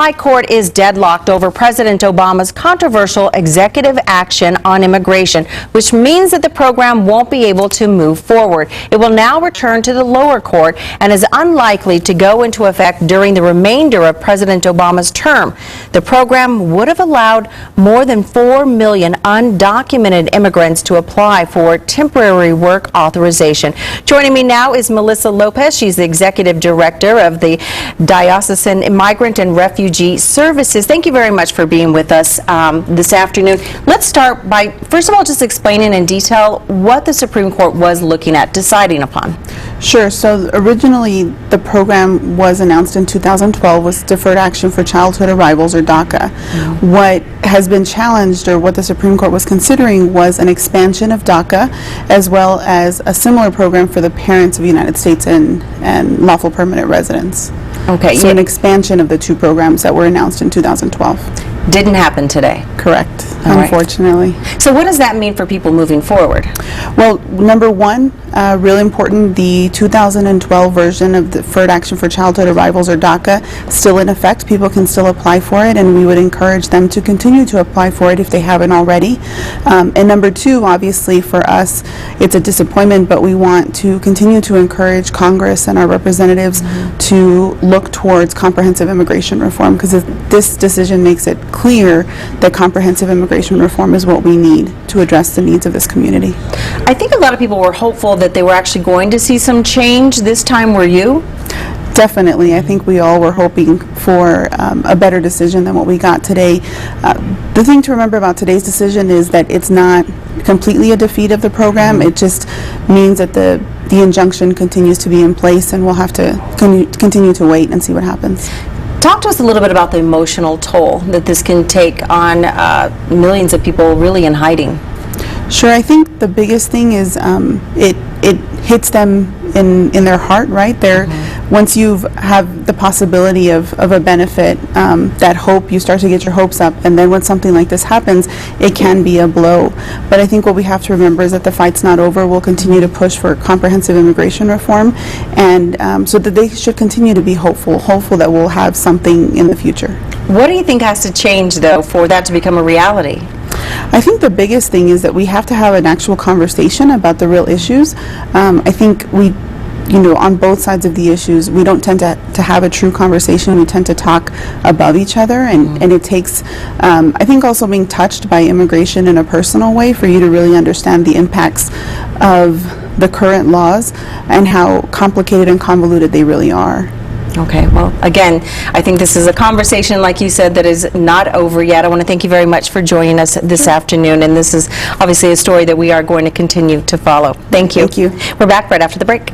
High Court is deadlocked over President Obama's controversial executive action on immigration, which means that the program won't be able to move forward. It will now return to the lower court and is unlikely to go into effect during the remainder of President Obama's term. The program would have allowed more than 4 million undocumented immigrants to apply for temporary work authorization. Joining me now is Melissa Lopez. She's the Executive Director of the Diocesan Immigrant and Refugee Services. Thank you very much for being with us this afternoon. Let's start by, first of all, just explaining in detail what the Supreme Court was looking at, deciding upon. Sure. So originally the program was announced in 2012 was Deferred Action for Childhood Arrivals, or DACA. What has been challenged, or what the Supreme Court was considering, was an expansion of DACA as well as a similar program for the parents of United States and lawful permanent residents. Okay. So an expansion of the two programs that were announced in 2012. Didn't happen today. Correct, All unfortunately. Right. So what does that mean for people moving forward? Well, number one, really important, the 2012 version of the Deferred Action for Childhood Arrivals, or DACA, still in effect. People can still apply for it, and we would encourage them to continue to apply for it if they haven't already. And number two, obviously for us, it's a disappointment, but we want to continue to encourage Congress and our representatives to look towards comprehensive immigration reform, because this decision makes it clear that comprehensive immigration reform is what we need to address the needs of this community. I think a lot of people were hopeful that they were actually going to see some change this time. Were you? Definitely. I think we all were hoping for a better decision than what we got today. The thing to remember about today's decision is that it's not completely a defeat of the program. It just means that the injunction continues to be in place, and we'll have to continue to wait and see what happens. Talk to us a little bit about the emotional toll that this can take on millions of people really in hiding. Sure. I think the biggest thing is it hits them in their heart, right? Once you have the possibility of a benefit, that hope, you start to get your hopes up, and then when something like this happens, it can be a blow. But I think what we have to remember is that the fight's not over. We'll continue to push for comprehensive immigration reform, and so that they should continue to be hopeful that we'll have something in the future. What do you think has to change, though, for that to become a reality? I think the biggest thing is that we have to have an actual conversation about the real issues. I think on both sides of the issues, we don't tend to have a true conversation. We tend to talk above each other, and it takes, I think, also being touched by immigration in a personal way for you to really understand the impacts of the current laws and how complicated and convoluted they really are. Okay, well, again, I think this is a conversation, like you said, that is not over yet. I want to thank you very much for joining us this afternoon, and this is obviously a story that we are going to continue to follow. Thank you. Thank you. We're back right after the break.